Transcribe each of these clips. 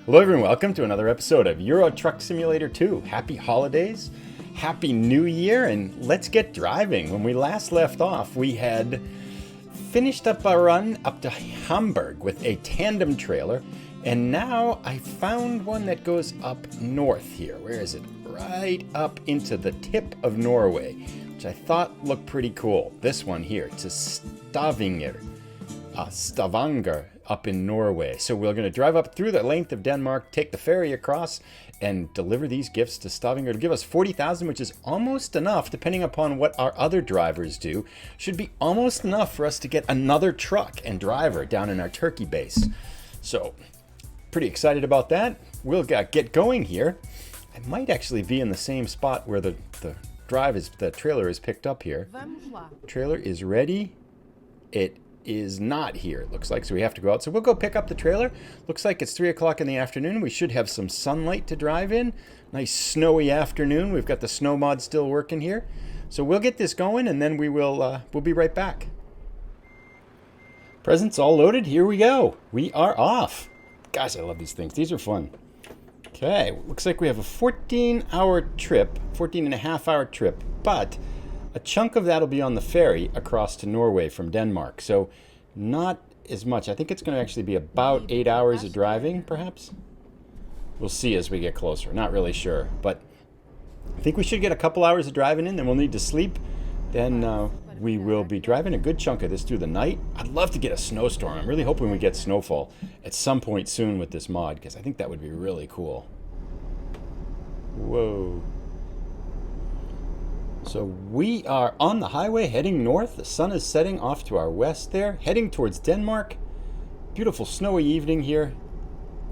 Hello everyone, welcome to another episode of Euro Truck Simulator 2. Happy holidays, happy new year, and let's get driving. When we last left off, we had finished up a run up to Hamburg with a tandem trailer, and now I found one that goes up north here. Where is it? Right up into the tip of Norway, which I thought looked pretty cool. This one here, to Stavanger up in Norway. So we're going to drive up through the length of Denmark, take the ferry across, and deliver these gifts to Stavanger to give us 40,000, which is almost enough, depending upon what our other drivers do. Should be almost enough for us to get another truck and driver down in our Turkey base. So, pretty excited about that. We'll get going here. I might actually be in the same spot where the trailer is picked up here. Trailer is ready. It is not here, it looks like, so we have to go out. So we'll go pick up the trailer. Looks like it's 3 o'clock in the afternoon. We should have some sunlight to drive in. Nice snowy afternoon. We've got the snow mod still working here. So we'll get this going, and then we'll be right back. Presents all loaded. Here we go. We are off. Guys, I love these things. These are fun. Okay, looks like we have a 14-hour trip, 14-and-a-half-hour trip, but a chunk of that will be on the ferry across to Norway from Denmark. So not as much. I think it's going to actually be about 8 hours of driving, perhaps. We'll see as we get closer. Not really sure. But I think we should get a couple hours of driving in. Then we'll need to sleep. Then we will be driving a good chunk of this through the night. I'd love to get a snowstorm. I'm really hoping we get snowfall at some point soon with this mod, because I think that would be really cool. Whoa. So we are on the highway heading north. The sun is setting off to our west there, heading towards Denmark. Beautiful snowy evening here.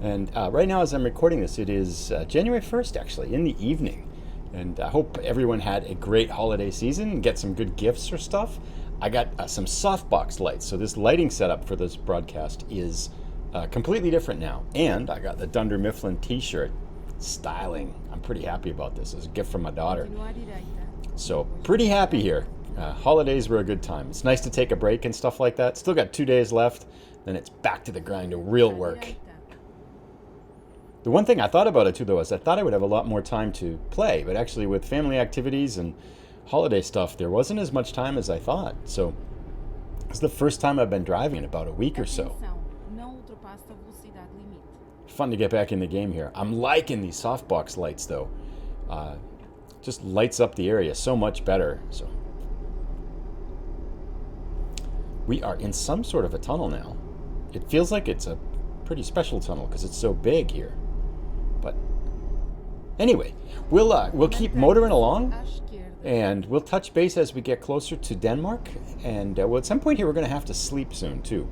And right now as I'm recording this, it is January 1st actually, in the evening. And I hope everyone had a great holiday season and get some good gifts or stuff. I got some softbox lights. So this lighting setup for this broadcast is completely different now. And I got the Dunder Mifflin t-shirt. Styling. I'm pretty happy about this. It's a gift from my daughter. So pretty happy here. Holidays were a good time. It's nice to take a break and stuff like that. Still got 2 days left. Then it's back to the grind of real work. The one thing I thought about it too, though, is I thought I would have a lot more time to play. But actually with family activities and holiday stuff, there wasn't as much time as I thought. So it's the first time I've been driving in about a week or so. Fun to get back in the game here. I'm liking these softbox lights, though. Just lights up the area so much better. So we are in some sort of a tunnel now. It feels like it's a pretty special tunnel because it's so big here. But anyway, we'll keep motoring along, and we'll touch base as we get closer to Denmark. And well, at some point here, we're going to have to sleep soon too.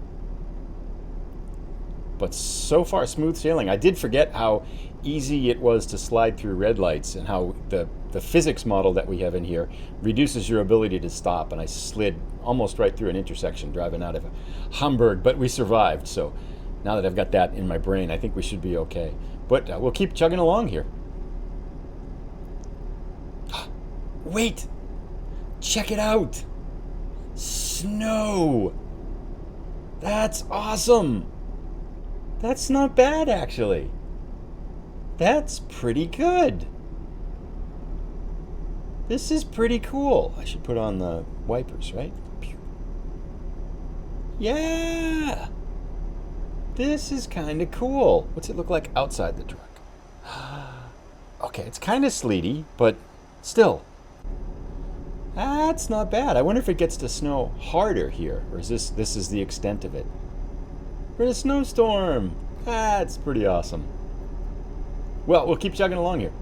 But so far, smooth sailing. I did forget how easy it was to slide through red lights, and how the physics model that we have in here reduces your ability to stop. And I slid almost right through an intersection driving out of Hamburg, but we survived. So now that I've got that in my brain, I think we should be okay. But we'll keep chugging along here. Wait! Check it out! Snow! That's awesome! That's not bad, actually. That's pretty good. This is pretty cool. I should put on the wipers, right? Pew. Yeah! This is kind of cool. What's it look like outside the truck? Okay, it's kind of sleety, but still. That's not bad. I wonder if it gets to snow harder here, or is this is the extent of it. For a snowstorm. That's pretty awesome. Well, we'll keep chugging along here.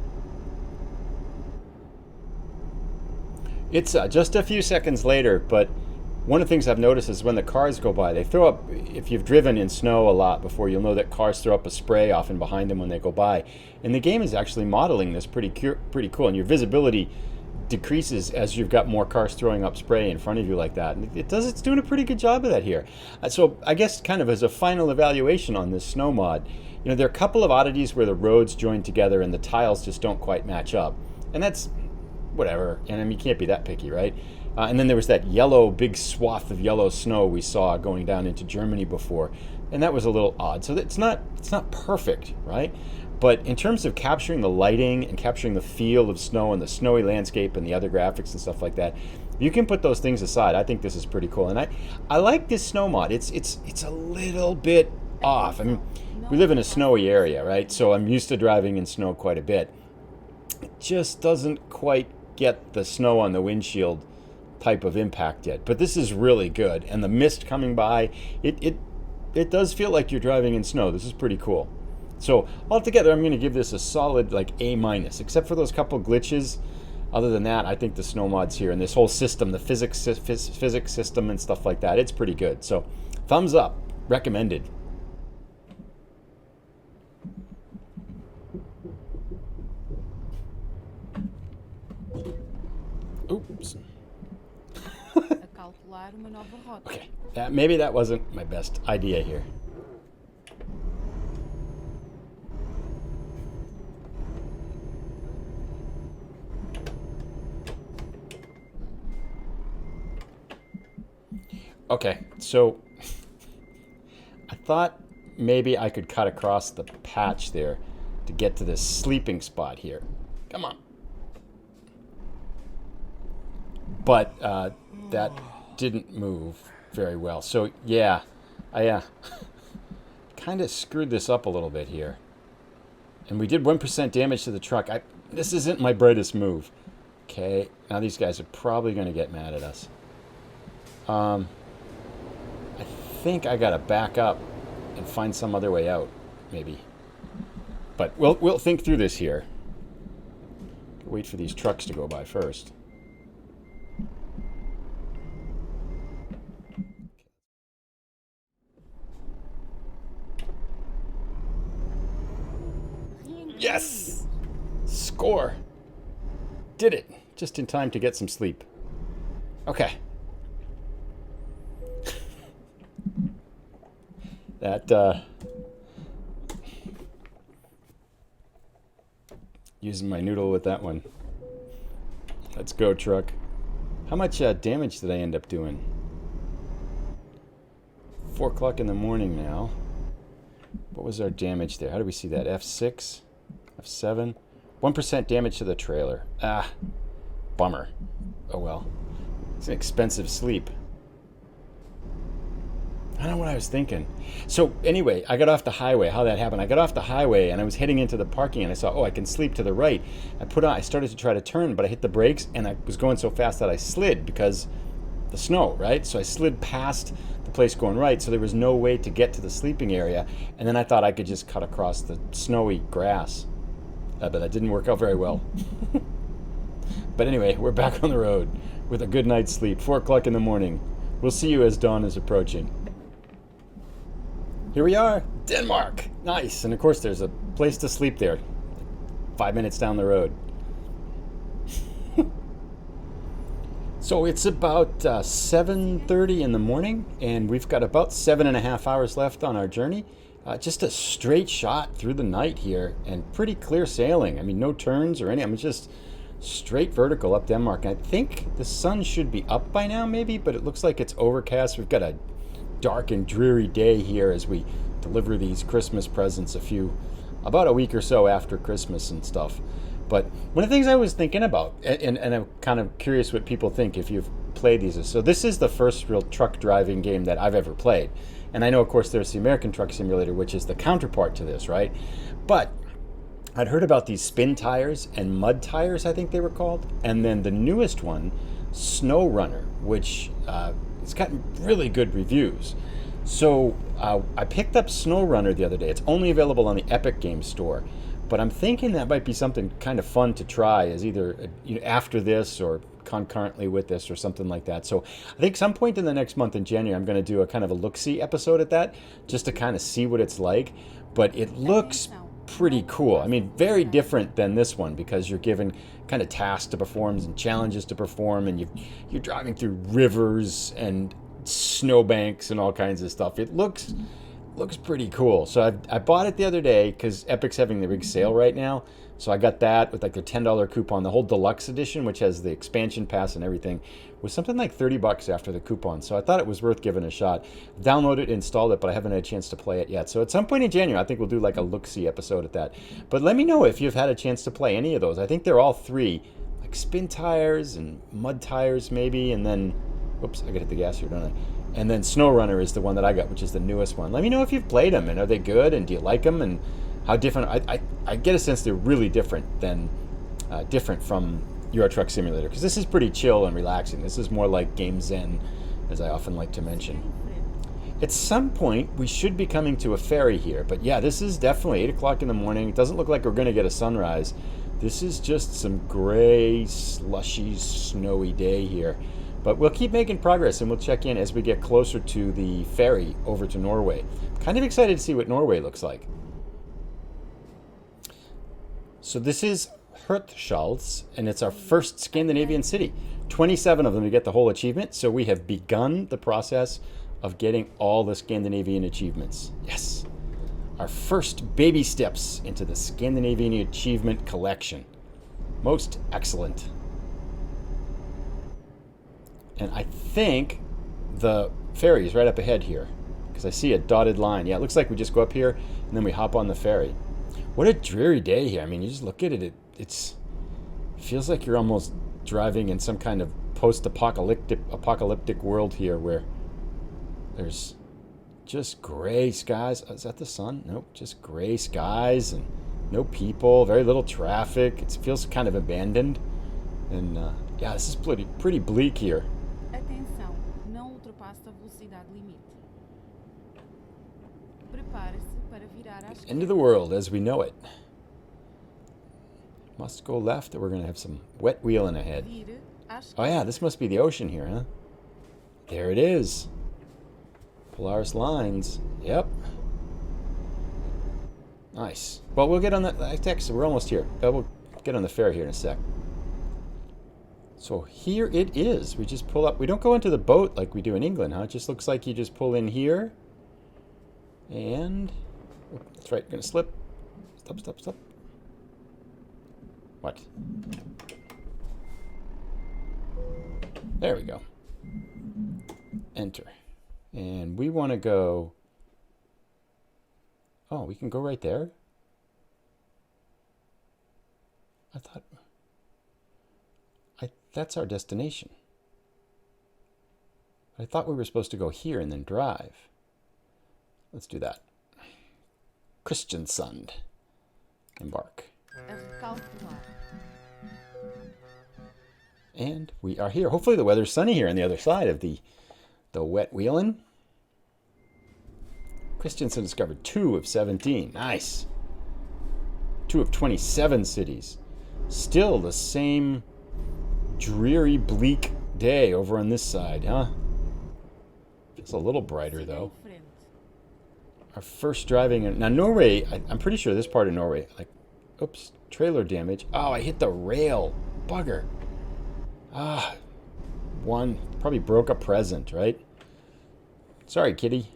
It's just a few seconds later, but one of the things I've noticed is when the cars go by, they throw up, if you've driven in snow a lot before, you'll know that cars throw up a spray often behind them when they go by. And the game is actually modeling this pretty cool, and your visibility decreases as you've got more cars throwing up spray in front of you like that. And it's doing a pretty good job of that here. So I guess kind of as a final evaluation on this snow mod, you know, there are a couple of oddities where the roads join together and the tiles just don't quite match up. And that's whatever. And I mean, you can't be that picky, right? And then there was that yellow, big swath of yellow snow we saw going down into Germany before, and that was a little odd. So it's not perfect, right? But in terms of capturing the lighting and capturing the feel of snow and the snowy landscape and the other graphics and stuff like that, you can put those things aside. I think this is pretty cool, and I like this snow mod. It's a little bit off. I mean, we live in a snowy area, right? So I'm used to driving in snow quite a bit. It just doesn't quite get the snow on the windshield type of impact yet. But this is really good, and the mist coming by, it does feel like you're driving in snow. This is pretty cool. So altogether, I'm going to give this a solid like A minus, except for those couple glitches. Other than that, I think the snow mods here and this whole system, the physics system and stuff like that, it's pretty good. So thumbs up, recommended. Oops. Okay, maybe that wasn't my best idea here. Okay, so I thought maybe I could cut across the patch there to get to this sleeping spot here. Come on. But that didn't move very well. So yeah, I kind of screwed this up a little bit here. And we did 1% damage to the truck. This isn't my brightest move. Okay, now these guys are probably going to get mad at us. I think I gotta back up and find some other way out, maybe. But we'll think through this here. Wait for these trucks to go by first. Yes! Score! Did it! Just in time to get some sleep. Okay. That, using my noodle with that one. Let's go, truck. How much damage did I end up doing? 4 o'clock in the morning now. What was our damage there? How do we see that? F6? F7? 1% damage to the trailer. Ah, bummer. Oh well. It's an expensive sleep. I don't know what I was thinking. So anyway, I got off the highway. How that happened? I got off the highway and I was heading into the parking and I saw, oh, I can sleep to the right. I started to try to turn, but I hit the brakes and I was going so fast that I slid because the snow, right? So I slid past the place going right, so there was no way to get to the sleeping area. And then I thought I could just cut across the snowy grass. But that didn't work out very well. But anyway, we're back on the road with a good night's sleep. 4 o'clock in the morning. We'll see you as dawn is approaching. Here we are, Denmark. Nice. And of course there's a place to sleep there, 5 minutes down the road. So it's about 7:30 in the morning, and we've got about 7.5 hours left on our journey. Just a straight shot through the night here, and pretty clear sailing. I mean, no turns or any. I mean, just straight vertical up Denmark. And I think the sun should be up by now, maybe, but it looks like it's overcast. We've got a dark and dreary day here as we deliver these Christmas presents about a week or so after Christmas and stuff. But one of the things I was thinking about, and I'm kind of curious what people think if you've played these. So this is the first real truck driving game that I've ever played. And I know, of course, there's the American Truck Simulator, which is the counterpart to this, right? But I'd heard about these spin tires and mud tires, I think they were called. And then the newest one, Snow Runner, which it's gotten really good reviews. So I picked up Snow Runner the other day. It's only available on the Epic Games Store. But I'm thinking that might be something kind of fun to try as either after this or concurrently with this or something like that. So I think some point in the next month in January, I'm going to do a kind of a look-see episode at that just to kind of see what it's like. But it looks pretty cool. I mean, very different than this one because you're given kind of tasks to perform and challenges to perform, and you're driving through rivers and snowbanks and all kinds of stuff. It looks looks pretty cool. So I bought it the other day because Epic's having the big sale right now. So I got that with like their $10 coupon. The whole deluxe edition, which has the expansion pass and everything, was something like $30 after the coupon. So I thought it was worth giving a shot. Downloaded it, installed it, but I haven't had a chance to play it yet. So at some point in January, I think we'll do like a look-see episode at that. But let me know if you've had a chance to play any of those. I think they're all three, like spin tires and mud tires maybe, and then, oops, I gotta hit the gas here, don't I? And then Snow Runner is the one that I got, which is the newest one. Let me know if you've played them, and are they good, and do you like them, and how different. I get a sense they're really different from Euro Truck Simulator, because this is pretty chill and relaxing. This is more like Game Zen, as I often like to mention. At some point, we should be coming to a ferry here, but yeah, this is definitely 8 o'clock in the morning. It doesn't look like we're going to get a sunrise. This is just some gray, slushy, snowy day here. But we'll keep making progress, and we'll check in as we get closer to the ferry over to Norway. Kind of excited to see what Norway looks like. So this is Hirtshals, and it's our first Scandinavian city. 27 of them to get the whole achievement, so we have begun the process of getting all the Scandinavian achievements. Yes! Our first baby steps into the Scandinavian Achievement Collection. Most excellent. And I think the ferry is right up ahead here, because I see a dotted line. Yeah, it looks like we just go up here, and then we hop on the ferry. What a dreary day here. I mean, you just look at it, it feels like you're almost driving in some kind of post-apocalyptic world here, where there's just gray skies. Oh, is that the sun? Nope, just gray skies and no people, very little traffic. It feels kind of abandoned. And yeah, this is pretty bleak here. Atenção, não ultrapasse a velocidade limite. Prepare-se para virar à esquerda. End of the world as we know it. Must go left, or we're going to have some wet wheeling ahead. Oh yeah, this must be the ocean here, huh? There it is. Polaris lines. Yep. Nice. Well, we'll get on that. I texted. We're almost here. We'll get on the ferry here in a sec. So here it is. We just pull up. We don't go into the boat like we do in England, huh? It just looks like you just pull in here. And oh, that's right. Gonna slip. Stop, stop, stop. What? There we go. Enter. And we want to go... Oh, we can go right there? That's our destination. I thought we were supposed to go here and then drive. Let's do that. Kristiansand. Embark. And we are here. Hopefully the weather's sunny here on the other side of the wet wheeling. Kristiansand discovered 2 of 17. Nice. 2 of 27 cities. Still the same dreary, bleak day over on this side, huh? It's a little brighter, though. Our first driving... Now, Norway, I'm pretty sure this part of Norway, like, oops, trailer damage. Oh, I hit the rail. Bugger. Ah, one. Probably broke a present, right? Sorry, kitty.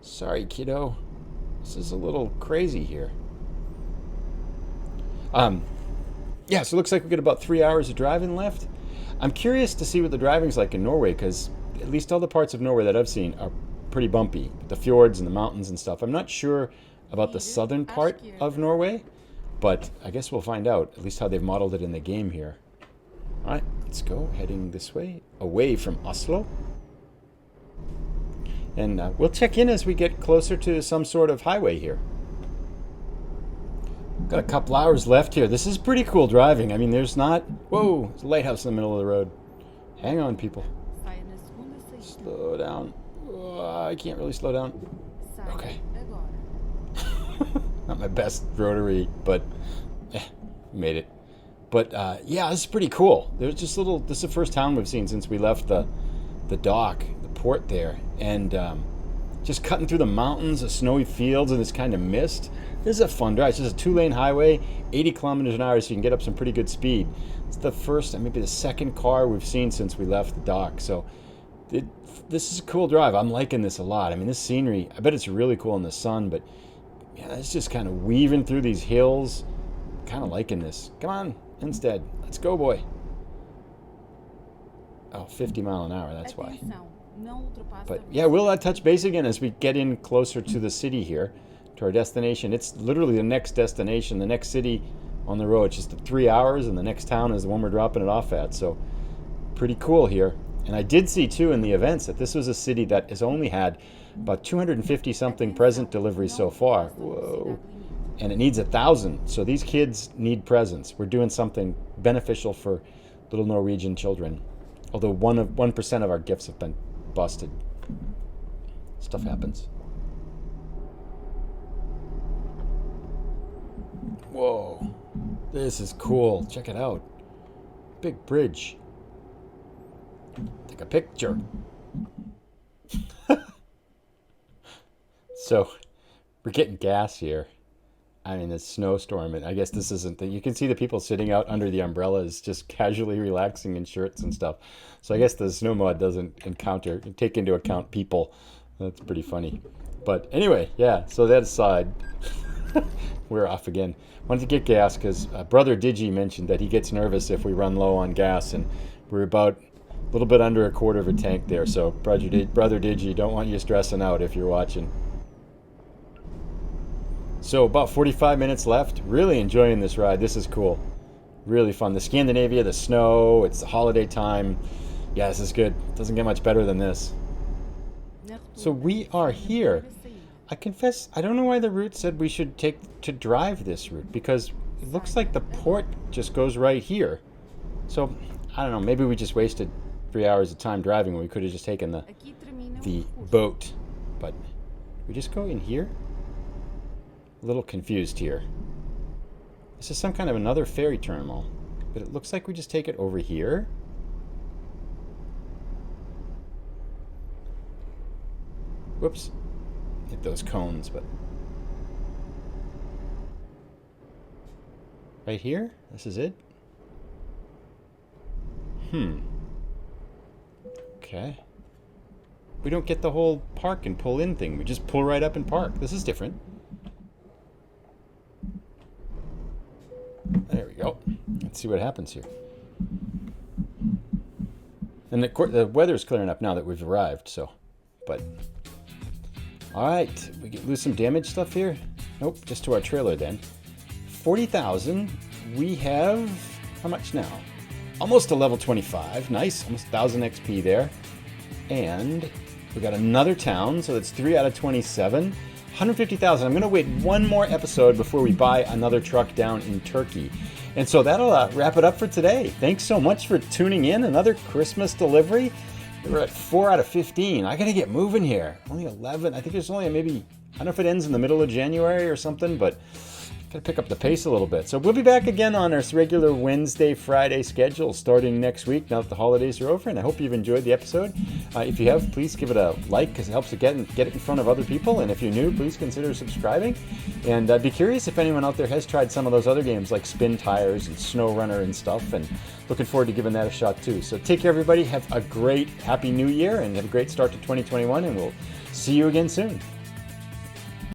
Sorry, kiddo. This is a little crazy here. Yeah, so it looks like we got about 3 hours of driving left. I'm curious to see what the driving's like in Norway, because at least all the parts of Norway that I've seen are pretty bumpy. The fjords and the mountains and stuff. I'm not sure about the southern part of Norway, but I guess we'll find out, at least how they've modeled it in the game here. All right, let's go, heading this way, away from Oslo. And we'll check in as we get closer to some sort of highway here. Got a couple hours left here. This is pretty cool driving. I mean, there's not... Whoa, there's a lighthouse in the middle of the road. Hang on, people. Slow down. Oh, I can't really slow down. Okay. Not my best rotary, but made it. But yeah, this is pretty cool. There's just little... This is the first town we've seen since we left the dock, the port there. And just cutting through the mountains, the snowy fields, and this kind of mist. This is a fun drive. It's just a 2-lane highway, 80 kilometers an hour, so you can get up some pretty good speed. It's the first, and maybe the second car we've seen since we left the dock. So it, this is a cool drive. I'm liking this a lot. I mean, this scenery, I bet it's really cool in the sun, but yeah, it's just kind of weaving through these hills. Kind of liking this. Come on, Instead. Let's go, boy. Oh, 50 mile an hour, that's why. Atenção, não ultrapasse But a yeah, we'll touch base again as we get in closer to the city here, to our destination. It's literally the next destination, the next city on the road. It's just 3 hours, and the next town is the one we're dropping it off at. So pretty cool here. And I did see too in the events that this was a city that has only had about 250 something present deliveries so far. Whoa. And it needs 1,000. So these kids need presents. We're doing something beneficial for little Norwegian children. Although 1% of our gifts have been busted. Stuff happens. Whoa. This is cool. Check it out. Big bridge. Take a picture. So, we're getting gas here. I mean, it's snowstorm, and I guess this isn't you can see the people sitting out under the umbrellas just casually relaxing in shirts and stuff. So I guess the snow mod doesn't take into account people. That's pretty funny. But anyway, yeah, so that aside, we're off again. Wanted to get gas because Brother Digi mentioned that he gets nervous if we run low on gas, and we're about a little bit under a quarter of a tank there. So Brother Digi, don't want you stressing out if you're watching. So about 45 minutes left. Really enjoying this ride. This is cool. Really fun. The Scandinavia, the snow, it's the holiday time. Yeah, this is good. Doesn't get much better than this. So we are here. I confess, I don't know why the route said we should take to drive this route, because it looks like the port just goes right here. So, I don't know, maybe we just wasted 3 hours of time driving when we could have just taken the boat. But we just go in here? A little confused here. This is some kind of another ferry terminal, but it looks like we just take it over here. Whoops. Hit those cones, but right here? This is it? Okay. We don't get the whole park and pull in thing. We just pull right up and park. This is different. There we go. Let's see what happens here. And the weather's clearing up now that we've arrived, so. But, alright. We lose some damage stuff here? Nope, just to our trailer then. 40,000. We have, how much now? Almost to level 25. Nice, almost 1,000 XP there. And we got another town, so that's 3 out of 27. 150,000. I'm going to wait one more episode before we buy another truck down in Turkey. And so that'll wrap it up for today. Thanks so much for tuning in. Another Christmas delivery. We're at 4 out of 15. I got to get moving here. Only 11. I think there's only maybe, I don't know if it ends in the middle of January or something, but got to pick up the pace a little bit. So we'll be back again on our regular Wednesday, Friday schedule starting next week now that the holidays are over. And I hope you've enjoyed the episode. If you have, please give it a like because it helps to get it in front of other people. And if you're new, please consider subscribing. And I'd be curious if anyone out there has tried some of those other games like Spin Tires and Snow Runner and stuff. And looking forward to giving that a shot too. So take care, everybody. Have a great, happy new year and have a great start to 2021. And we'll see you again soon.